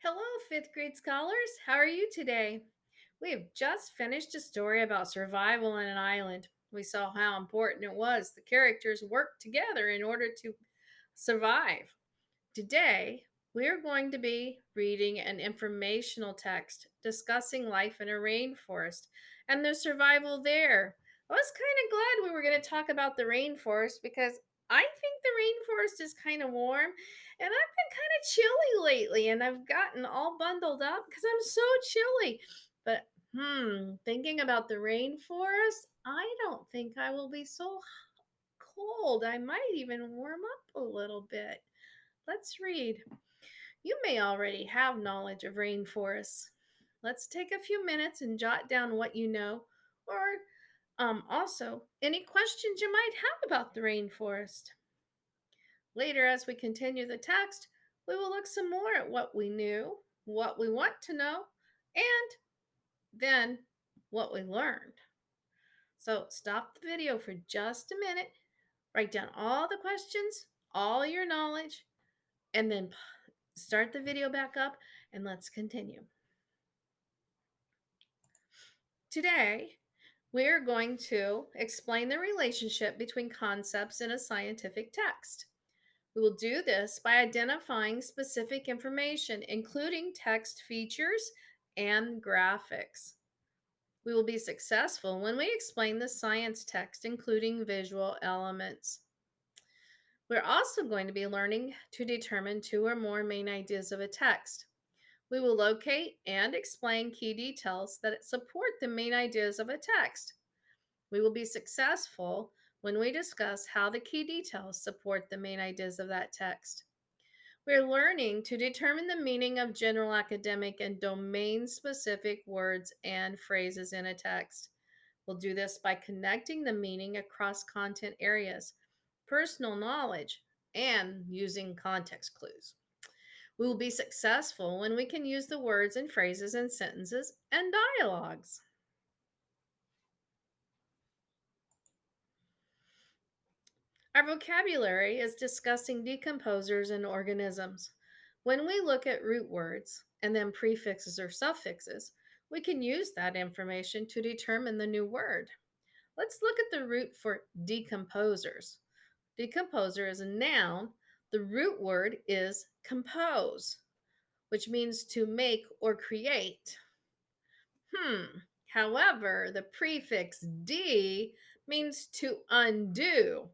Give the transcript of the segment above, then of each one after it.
Hello, fifth grade scholars. How are you today? We have just finished a story about survival on an island. We saw how important it was the characters worked together in order to survive. Today, we're going to be reading an informational text discussing life in a rainforest and the survival there. I was kind of glad we were going to talk about the rainforest because I think the rainforest is kind of warm and I've been kind of chilly lately and I've gotten all bundled up because I'm so chilly. But thinking about the rainforest, I don't think I will be so cold. I might even warm up a little bit. Let's read. You may already have knowledge of rainforests. Let's take a few minutes and jot down what you know, or also any questions you might have about the rainforest. Later, as we continue the text, we will look some more at what we knew, what we want to know, and then what we learned. So stop the video for just a minute, write down all the questions, all your knowledge, and then start the video back up and let's continue. Today, we're going to explain the relationship between concepts in a scientific text. We will do this by identifying specific information, including text features and graphics. We will be successful when we explain the science text, including visual elements. We're also going to be learning to determine two or more main ideas of a text. We will locate and explain key details that support the main ideas of a text. We will be successful when we discuss how the key details support the main ideas of that text. We're learning to determine the meaning of general academic and domain specific words and phrases in a text. We'll do this by connecting the meaning across content areas, personal knowledge, and using context clues. We will be successful when we can use the words and phrases in sentences and dialogues. Our vocabulary is discussing decomposers and organisms. When we look at root words and then prefixes or suffixes, we can use that information to determine the new word. Let's look at the root for decomposers. Decomposer is a noun. The root word is compose, which means to make or create. However, the prefix D means to undo,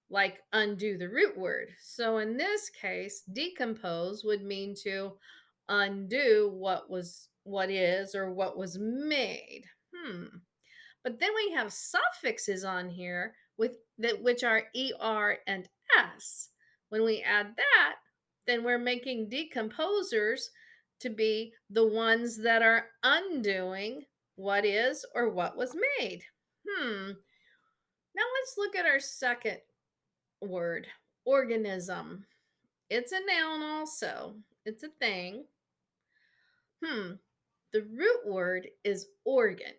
like undo the root word. So in this case, decompose would mean to undo what is or what was made. But then we have suffixes on here with that which are er and s. When we add that, then we're making decomposers to be the ones that are undoing what is or what was made. Now let's look at our second word, organism. It's a noun also. It's a thing. The root word is organ.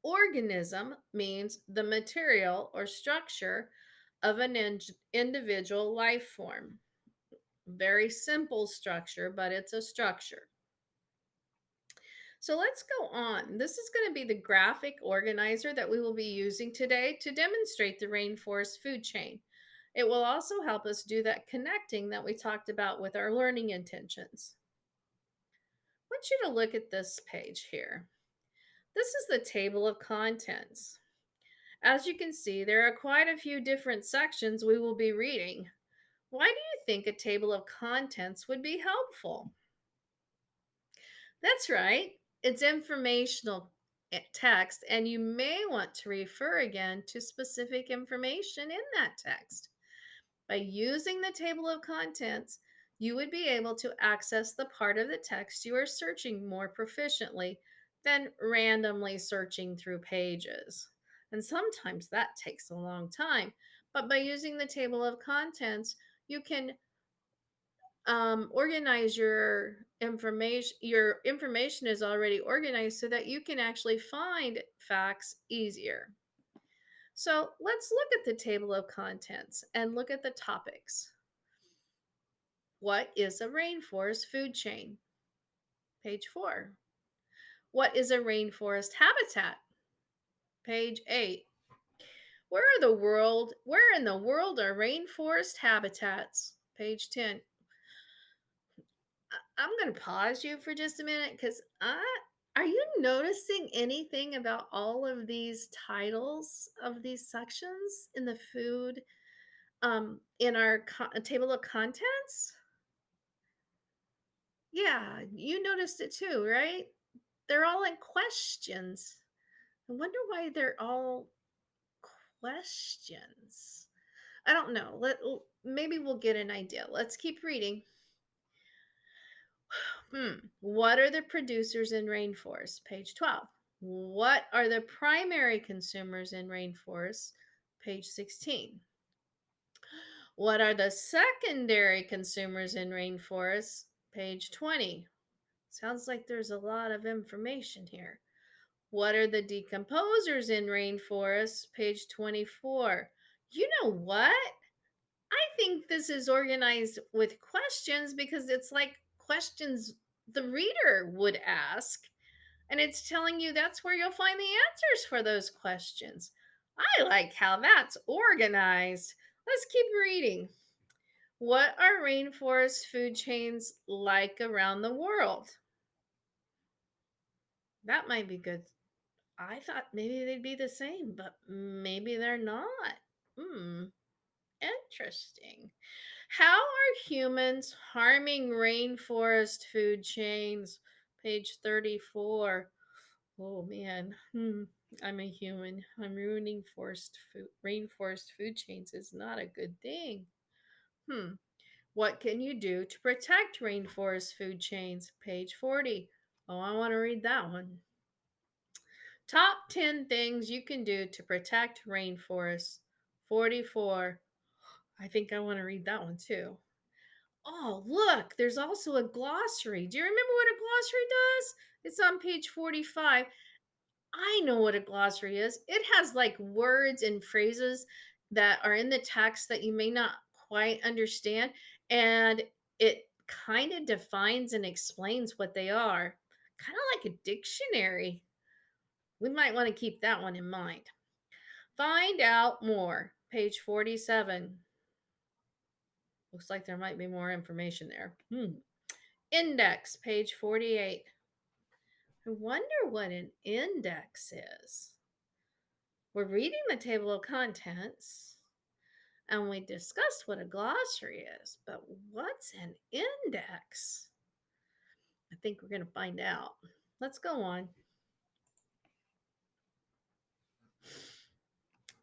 Organism means the material or structure of an individual life form. Very simple structure, but it's a structure. So let's go on. This is going to be the graphic organizer that we will be using today to demonstrate the rainforest food chain. It will also help us do that connecting that we talked about with our learning intentions. I want you to look at this page here. This is the table of contents. As you can see, there are quite a few different sections we will be reading. Why do you think a table of contents would be helpful? That's right, it's informational text, and you may want to refer again to specific information in that text. By using the table of contents, you would be able to access the part of the text you are searching more proficiently than randomly searching through pages. And sometimes that takes a long time. But by using the table of contents, you can organize your information. Your information is already organized so that you can actually find facts easier. So let's look at the table of contents and look at the topics. What is a rainforest food chain? Page 4. What is a rainforest habitat? Page 8. Where in the world are rainforest habitats? Page 10. I'm going to pause you for just a minute cuz I are you noticing anything about all of these titles of these sections in the food in our table of contents? Yeah, you noticed it too, right? They're all in questions. I wonder why they're all questions. I don't know. Maybe we'll get an idea. Let's keep reading. What are the producers in rainforests? Page 12. What are the primary consumers in rainforests? Page 16. What are the secondary consumers in rainforests? Page 20. Sounds like there's a lot of information here. What are the decomposers in rainforests? Page 24. You know what? I think this is organized with questions because it's like questions the reader would ask. And it's telling you that's where you'll find the answers for those questions. I like how that's organized. Let's keep reading. What are rainforest food chains like around the world? That might be good. I thought maybe they'd be the same, but maybe they're not. Hmm, interesting. How are humans harming rainforest food chains? Page 34. Oh man, I'm a human. I'm ruining rainforest food chains is not a good thing. Hmm. What can you do to protect rainforest food chains? Page 40. Oh, I want to read that one. Top 10 things you can do to protect rainforests. 44. I think I want to read that one too. Oh, look, there's also a glossary. Do you remember what a glossary does? It's on page 45. I know what a glossary is. It has like words and phrases that are in the text that you may not quite understand. And it kind of defines and explains what they are, kind of like a dictionary. We might want to keep that one in mind. Find out more. Page 47. Looks like there might be more information there. Index, page 48. I wonder what an index is. We're reading the table of contents and we discussed what a glossary is, but what's an index? I think we're going to find out. Let's go on.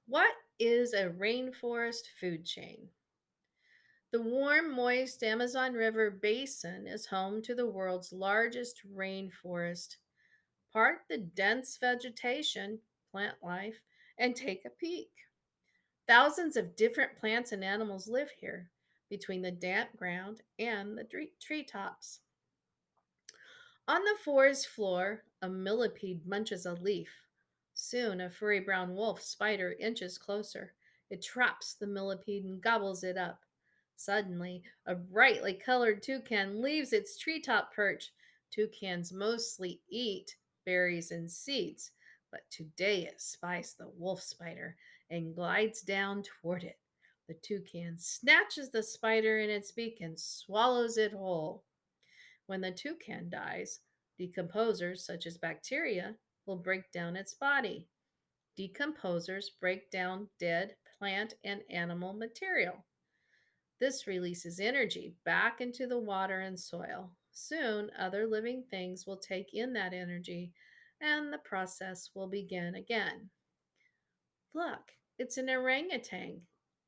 What is a rainforest food chain? The warm, moist Amazon River basin is home to the world's largest rainforest. Part the dense vegetation, plant life, and take a peek. Thousands of different plants and animals live here between the damp ground and the treetops. On the forest floor, a millipede munches a leaf. Soon, a furry brown wolf spider inches closer. It traps the millipede and gobbles it up. Suddenly, a brightly colored toucan leaves its treetop perch. Toucans mostly eat berries and seeds, but today it spies the wolf spider and glides down toward it. The toucan snatches the spider in its beak and swallows it whole. When the toucan dies, decomposers such as bacteria will break down its body. Decomposers break down dead plant and animal material. This releases energy back into the water and soil. Soon, other living things will take in that energy and the process will begin again. Look, it's an orangutan.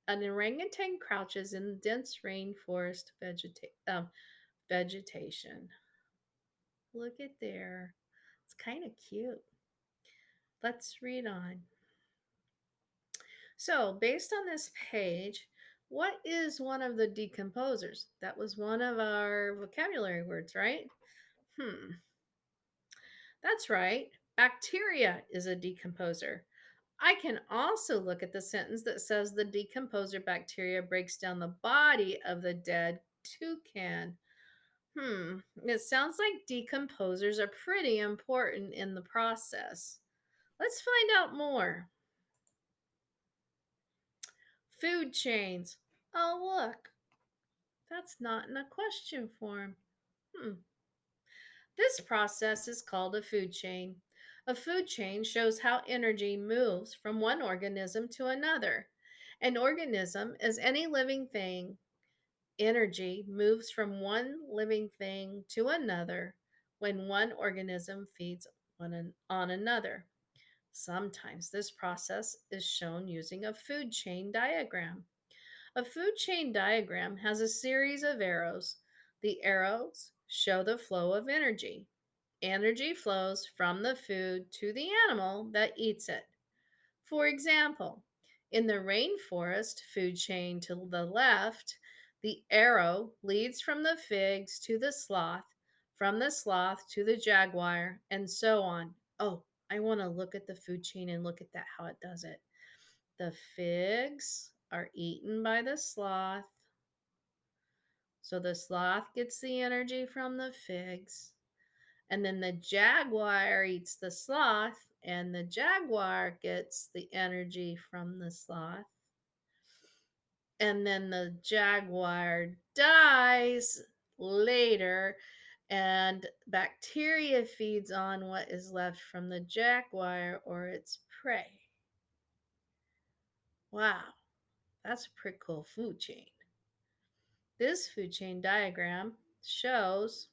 An orangutan crouches in dense rainforest vegetation. Look at there. It's kind of cute. Let's read on. So, based on this page, what is one of the decomposers? That was one of our vocabulary words, right? That's right. Bacteria is a decomposer. I can also look at the sentence that says the decomposer bacteria breaks down the body of the dead toucan. It sounds like decomposers are pretty important in the process. Let's find out more. Food chains. Oh, look, that's not in a question form. Hmm. This process is called a food chain. A food chain shows how energy moves from one organism to another. An organism is any living thing. Energy moves from one living thing to another when one organism feeds on another. Sometimes this process is shown using a food chain diagram. A food chain diagram has a series of arrows. The arrows show the flow of energy. Energy flows from the food to the animal that eats it. For example, in the rainforest food chain to the left, the arrow leads from the figs to the sloth, from the sloth to the jaguar, and so on. Oh, I want to look at the food chain and look at that how it does it. The figs are eaten by the sloth. So the sloth gets the energy from the figs. And then the jaguar eats the sloth, and the jaguar gets the energy from the sloth. And then the jaguar dies later, and bacteria feeds on what is left from the jaguar or its prey. Wow, that's a pretty cool food chain. This food chain diagram shows,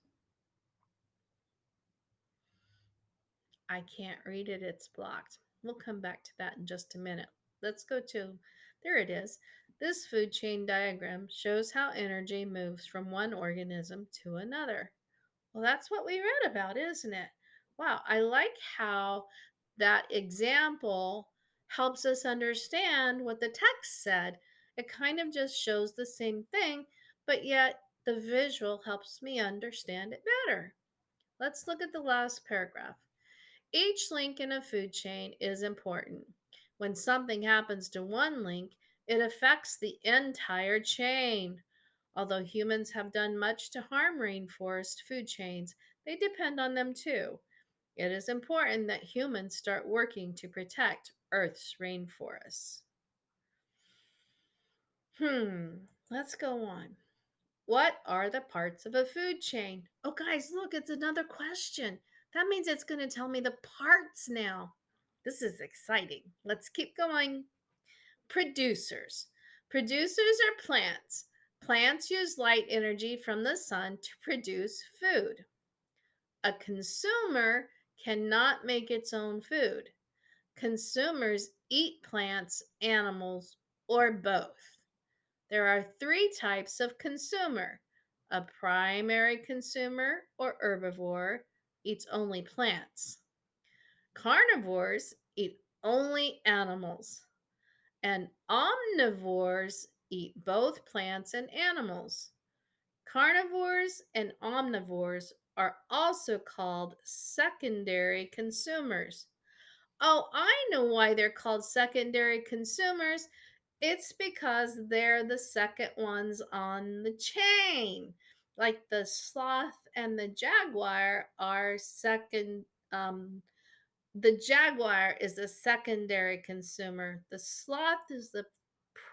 I can't read it, it's blocked. We'll come back to that in just a minute. Let's go to, there it is. This food chain diagram shows how energy moves from one organism to another. Well, that's what we read about, isn't it? Wow, I like how that example helps us understand what the text said. It kind of just shows the same thing, but yet the visual helps me understand it better. Let's look at the last paragraph. Each link in a food chain is important. When something happens to one link, it affects the entire chain. Although humans have done much to harm rainforest food chains, they depend on them too. It is important that humans start working to protect Earth's rainforests. Let's go on. What are the parts of a food chain? Oh, guys, look, it's another question. That means it's going to tell me the parts now. This is exciting. Let's keep going. Producers. Producers are plants. Plants use light energy from the sun to produce food. A consumer cannot make its own food. Consumers eat plants, animals, or both. There are three types of consumer. A primary consumer or herbivore eats only plants. Carnivores eat only animals. And omnivores eat both plants and animals. Carnivores and omnivores are also called secondary consumers. Oh, I know why they're called secondary consumers. It's because they're the second ones on the chain. Like the sloth and the jaguar are second. The jaguar is a secondary consumer. The sloth is the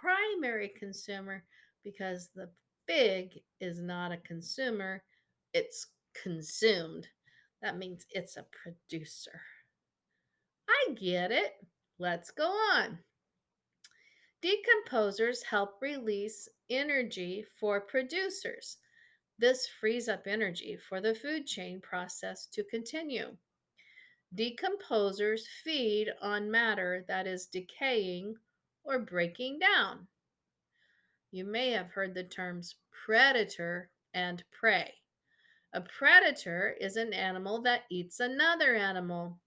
primary consumer because the fig is not a consumer, it's consumed. That means it's a producer. I get it. Let's go on. Decomposers help release energy for producers. This frees up energy for the food chain process to continue. Decomposers feed on matter that is decaying or breaking down. You may have heard the terms predator and prey. A predator is an animal that eats another animal.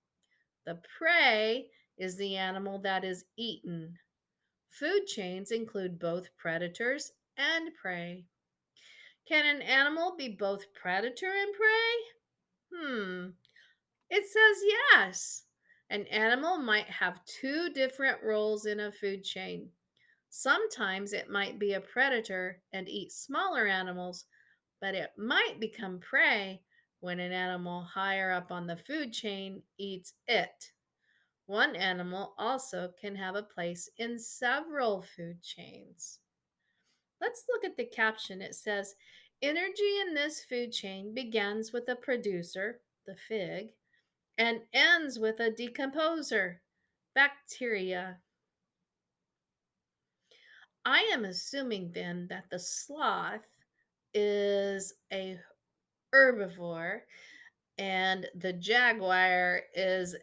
The prey is the animal that is eaten. Food chains include both predators and prey. Can an animal be both predator and prey? It says yes. An animal might have two different roles in a food chain. Sometimes it might be a predator and eat smaller animals, but it might become prey when an animal higher up on the food chain eats it. One animal also can have a place in several food chains. Let's look at the caption. It says, energy in this food chain begins with a producer, the fig, and ends with a decomposer, bacteria. I am assuming then that the sloth is a herbivore and the jaguar is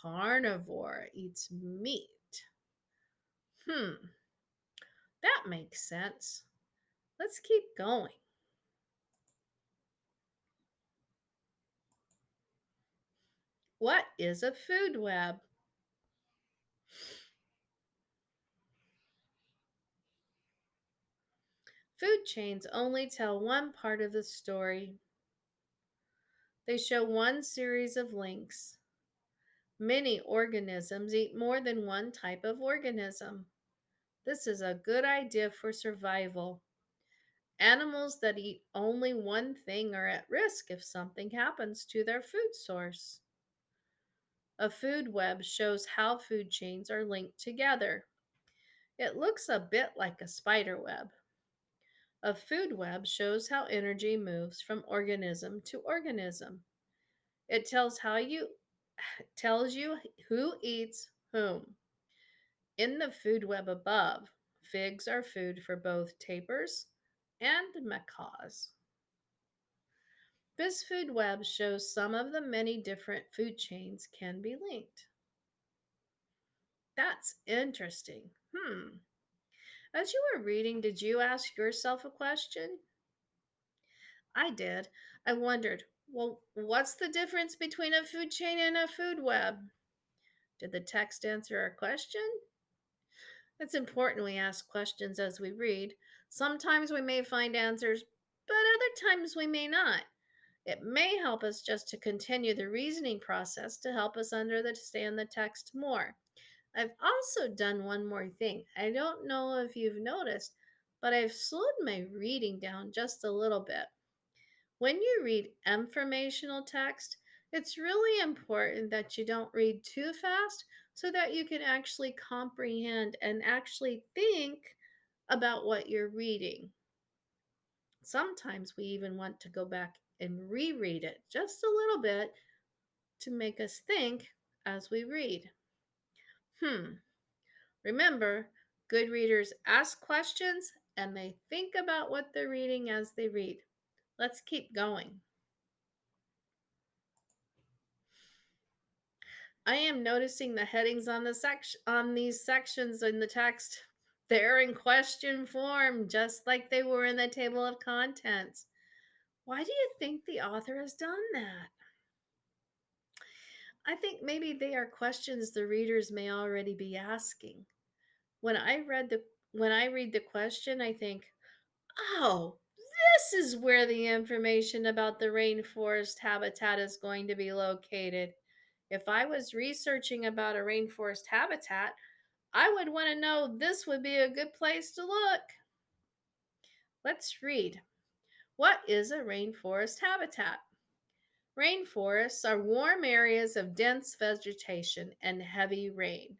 carnivore, eats meat. Hmm, that makes sense. Let's keep going. What is a food web? Food chains only tell one part of the story. They show one series of links. Many organisms eat more than one type of organism. This is a good idea for survival. Animals that eat only one thing are at risk if something happens to their food source. A food web shows how food chains are linked together. It looks a bit like a spider web. A food web shows how energy moves from organism to organism. It tells you who eats whom. In the food web above, figs are food for both tapirs and macaws. This food web shows some of the many different food chains can be linked. That's interesting. As you were reading, did you ask yourself a question? I did. I wondered, well, what's the difference between a food chain and a food web? Did the text answer our question? It's important we ask questions as we read. Sometimes we may find answers, but other times we may not. It may help us just to continue the reasoning process to help us understand the text more. I've also done one more thing. I don't know if you've noticed, but I've slowed my reading down just a little bit. When you read informational text, it's really important that you don't read too fast so that you can actually comprehend and actually think about what you're reading. Sometimes we even want to go back and reread it just a little bit to make us think as we read. Hmm. Remember, good readers ask questions and they think about what they're reading as they read. Let's keep going. I am noticing the headings on these sections in the text. They're in question form, just like they were in the table of contents. Why do you think the author has done that? I think maybe they are questions the readers may already be asking. When I read the when I read the question, I think, "Oh, this is where the information about the rainforest habitat is going to be located." If I was researching about a rainforest habitat, I would want to know this would be a good place to look. Let's read. What is a rainforest habitat? Rainforests are warm areas of dense vegetation and heavy rain.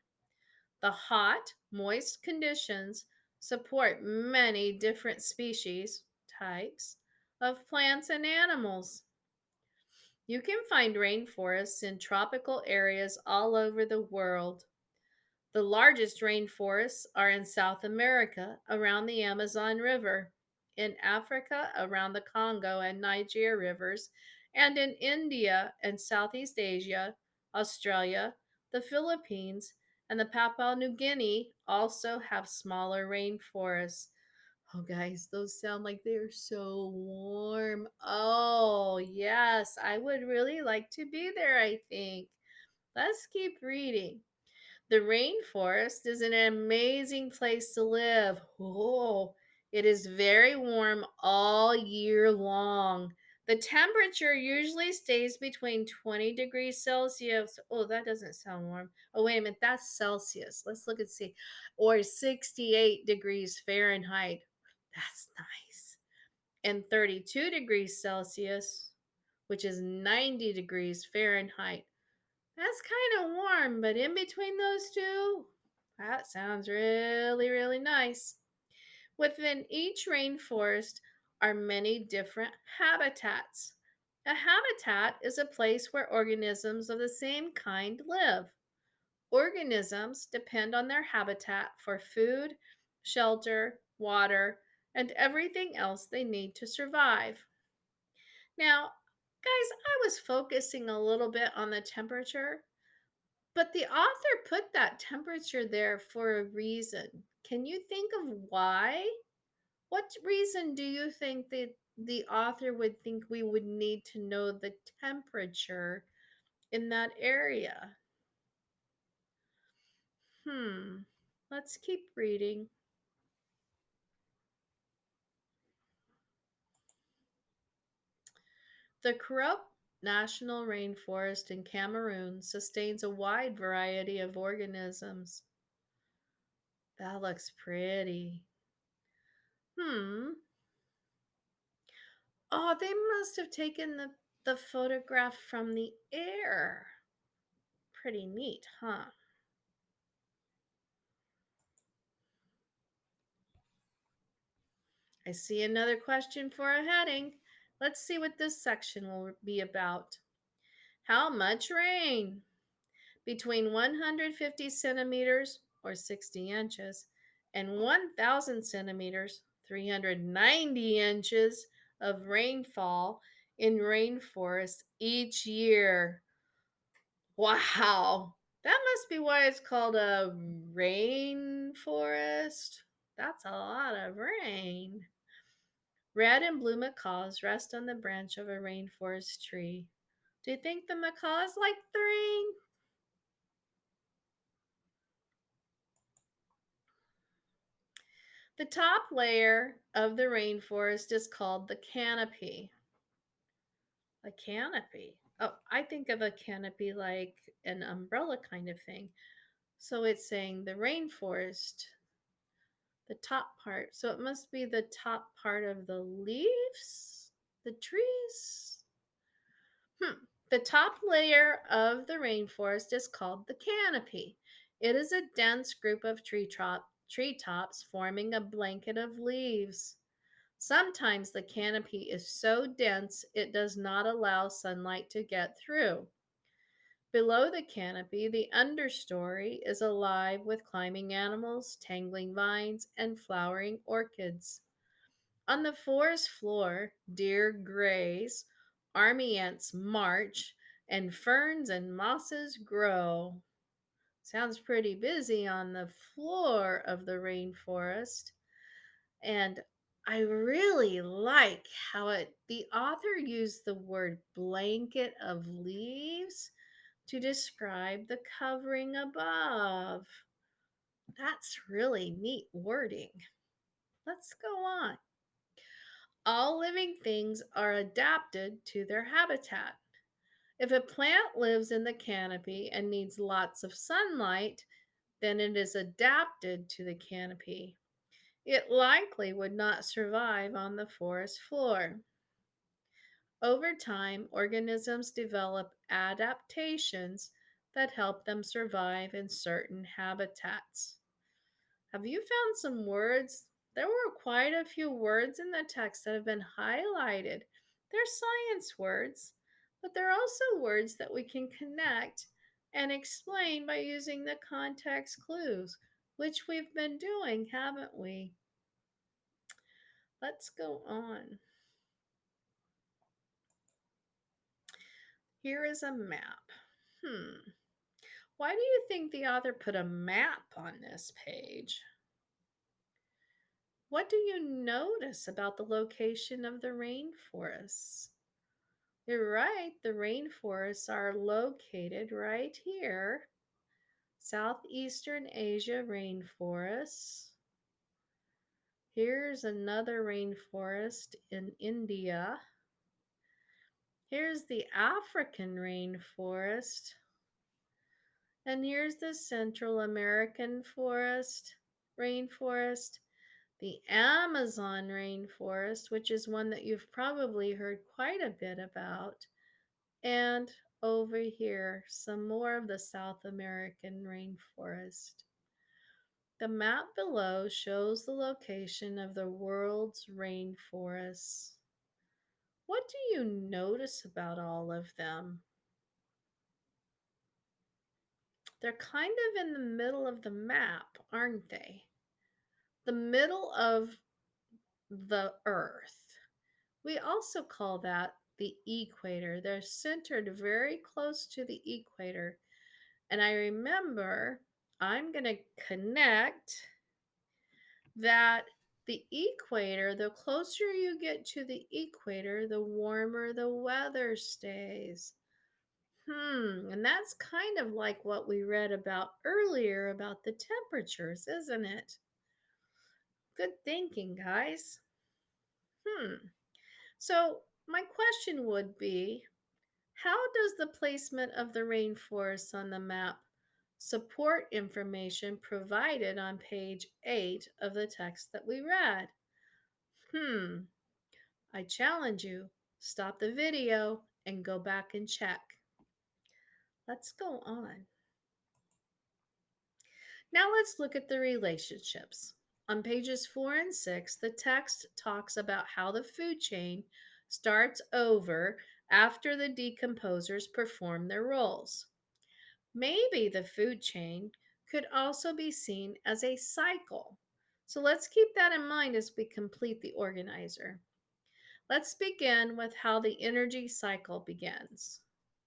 The hot, moist conditions support many different species, types, of plants and animals. You can find rainforests in tropical areas all over the world. The largest rainforests are in South America around the Amazon River, in Africa around the Congo and Niger rivers, and in India and Southeast Asia, Australia, the Philippines, and the Papua New Guinea also have smaller rainforests. Oh, guys, those sound like they're so warm. Oh, yes, I would really like to be there, I think. Let's keep reading. The rainforest is an amazing place to live. Oh, it is very warm all year long. The temperature usually stays between 20 degrees Celsius. Oh, that doesn't sound warm. Oh, wait a minute. That's Celsius. Let's look and see. Or 68 degrees Fahrenheit. That's nice. And 32 degrees Celsius, which is 90 degrees Fahrenheit. That's kind of warm, but in between those two, that sounds really, really nice. Within each rainforest are many different habitats. A habitat is a place where organisms of the same kind live. Organisms depend on their habitat for food, shelter, water, and everything else they need to survive. Now, guys, I was focusing a little bit on the temperature, but the author put that temperature there for a reason. Can you think of why? What reason do you think that the author would think we would need to know the temperature in that area? Hmm. Let's keep reading. The Krupp National Rainforest in Cameroon sustains a wide variety of organisms. That looks pretty. Hmm. Oh, they must have taken the photograph from the air. Pretty neat, huh? I see another question for a heading. Let's see what this section will be about. How much rain? Between 150 centimeters or 60 inches and 1,000 centimeters, 390 inches of rainfall in rainforests each year. Wow. That must be why it's called a rainforest. That's a lot of rain. Red and blue macaws rest on the branch of a rainforest tree. Do you think the macaws like the rain? The top layer of the rainforest is called the canopy. A canopy. Oh, I think of a canopy like an umbrella kind of thing. So it's saying the rainforest, the top part. So it must be the top part of the leaves, the trees. The top layer of the rainforest is called the canopy. It is a dense group of treetops forming a blanket of leaves. Sometimes the canopy is so dense it does not allow sunlight to get through. Below the canopy, the understory is alive with climbing animals, tangling vines, and flowering orchids. On the forest floor, deer graze, army ants march, and ferns and mosses grow. Sounds pretty busy on the floor of the rainforest. And I really like how the author used the word blanket of leaves to describe the covering above. That's really neat wording. Let's go on. All living things are adapted to their habitat. If a plant lives in the canopy and needs lots of sunlight, then it is adapted to the canopy. It likely would not survive on the forest floor. Over time, organisms develop adaptations that help them survive in certain habitats. Have you found some words? There were quite a few words in the text that have been highlighted. They're science words, but they're also words that we can connect and explain by using the context clues, which we've been doing, haven't we? Let's go on. Here is a map. Hmm. Why do you think the author put a map on this page? What do you notice about the location of the rainforests? You're right, the rainforests are located right here. Southeastern Asia rainforests. Here's another rainforest in India. Here's the African rainforest. And here's the Central American rainforest, the Amazon rainforest, which is one that you've probably heard quite a bit about, and over here, some more of the South American rainforest. The map below shows the location of the world's rainforests. What do you notice about all of them? They're kind of in the middle of the map, aren't they? The middle of the Earth. We also call that the equator. They're centered very close to the equator. And I remember I'm going to connect that the equator, the closer you get to the equator, the warmer the weather stays. And that's kind of like what we read about earlier about the temperatures, isn't it? Good thinking, guys. Hmm. So, my question would be, how does the placement of the rainforests on the map support information provided on page 8 of the text that we read? Hmm. I challenge you, stop the video and go back and check. Let's go on. Now let's look at the relationships. On pages 4 and 6, the text talks about how the food chain starts over after the decomposers perform their roles. Maybe the food chain could also be seen as a cycle. So let's keep that in mind as we complete the organizer. Let's begin with how the energy cycle begins.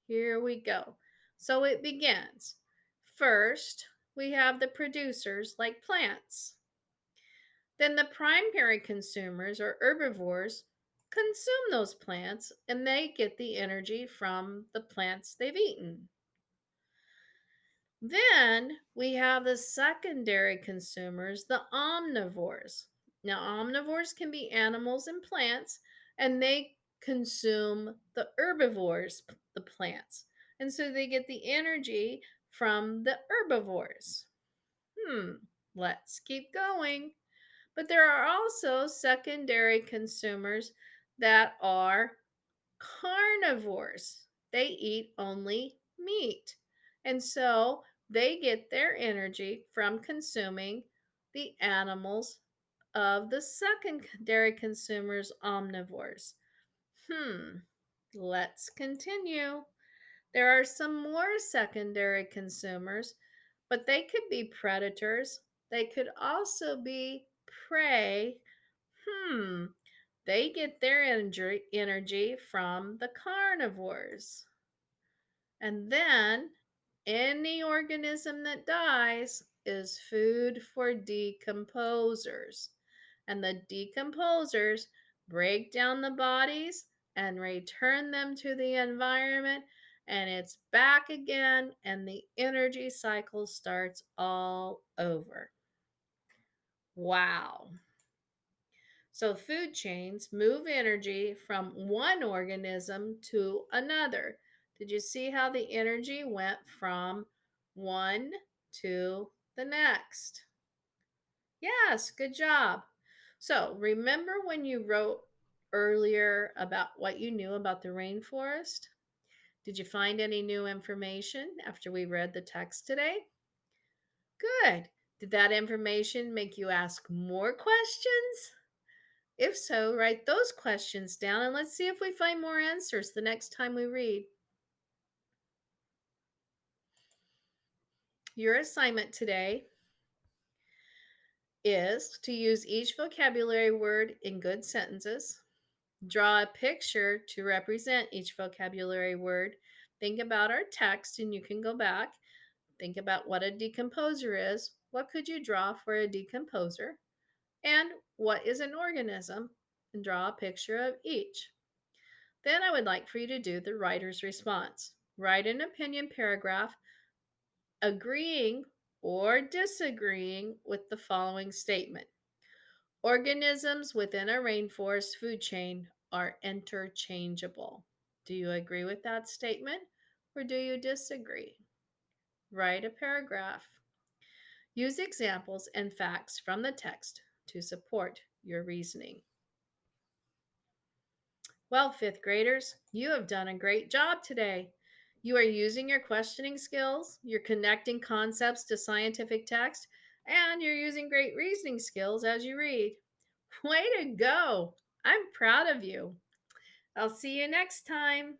Here we go. So it begins. First, we have the producers like plants. Then the primary consumers or herbivores consume those plants and they get the energy from the plants they've eaten. Then we have the secondary consumers, the omnivores. Now, omnivores can be animals and plants, and they consume the herbivores, the plants. And so they get the energy from the herbivores. Let's keep going. But there are also secondary consumers that are carnivores. They eat only meat. And so they get their energy from consuming the animals of the secondary consumers, omnivores. Let's continue. There are some more secondary consumers, but they could be predators. They could also be prey. Hmm, they get their energy from the carnivores. And then any organism that dies is food for decomposers. And the decomposers break down the bodies and return them to the environment. And it's back again, and the energy cycle starts all over. Wow. So, food chains move energy from one organism to another. Did you see how the energy went from one to the next? Yes, good job. So, remember when you wrote earlier about what you knew about the rainforest? Did you find any new information after we read the text today? Good. Did that information make you ask more questions? If so, write those questions down and let's see if we find more answers the next time we read. Your assignment today is to use each vocabulary word in good sentences. Draw a picture to represent each vocabulary word. Think about our text and you can go back. Think about what a decomposer is. What could you draw for a decomposer? And what is an organism? And draw a picture of each. Then I would like for you to do the writer's response. Write an opinion paragraph agreeing or disagreeing with the following statement. Organisms within a rainforest food chain are interchangeable. Do you agree with that statement or do you disagree? Write a paragraph. Use examples and facts from the text to support your reasoning. Well, fifth graders, you have done a great job today. You are using your questioning skills, you're connecting concepts to scientific text, and you're using great reasoning skills as you read. Way to go! I'm proud of you. I'll see you next time.